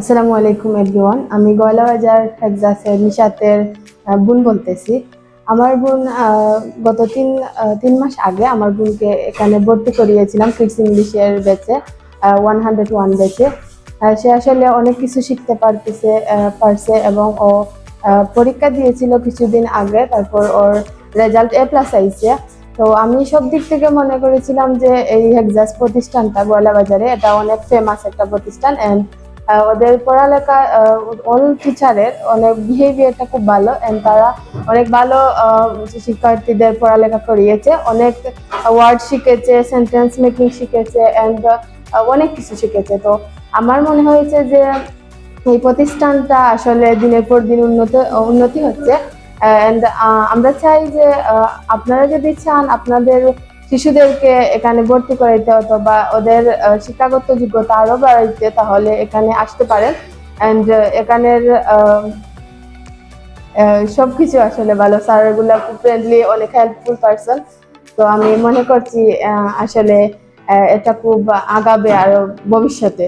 আসসালামু আলাইকুম এভরিওয়ান। আমি গয়লাবাজার হেক্সাসের নিশাতের বোন বলতেছি। আমার বোন গত তিন মাস আগে আমার বোনকে এখানে ভর্তি করিয়েছিলাম কিডস ইংলিশের ব্যাচে, 101 ব্যাচে। সে আসলে অনেক কিছু শিখতে পারছে এবং ও পরীক্ষা দিয়েছিল কিছুদিন আগে, তারপর ওর রেজাল্ট A+ আইছে। তো আমি সব দিক থেকে মনে করেছিলাম যে এই হেক্সাস প্রতিষ্ঠানটা গয়লাবাজারে এটা অনেক ফেমাস একটা প্রতিষ্ঠান, এন্ড ওদের পড়ালেখা অল টিচারের অনেক বিহেভিয়ারটা খুব ভালো, এন্ড তারা অনেক ভালো শিক্ষার্থীদের পড়ালেখা করিয়েছে, অনেক ওয়ার্ড শিখেছে, সেন্টেন্স মেকিং শিখেছে, এন্ড অনেক কিছু শিখেছে। তো আমার মনে হয়েছে যে এই প্রতিষ্ঠানটা আসলে দিনের পর দিন উন্নতি হচ্ছে। এন্ড আমরা চাই যে আপনারা যদি চান আপনাদের শিশুদেরকে এখানে ভর্তি করাইতে অথবা ওদের শিক্ষাগত যোগ্যতা আরো বাড়াইতে, তাহলে এখানে আসতে পারেন। এন্ড এখানের সবকিছু আসলে ভালো, স্যারগুলা খুব ফ্রেন্ডলি, অনেক হেল্পফুল পারসন। তো আমি মনে করছি আসলে এটা খুব আগাবে আরো ভবিষ্যতে।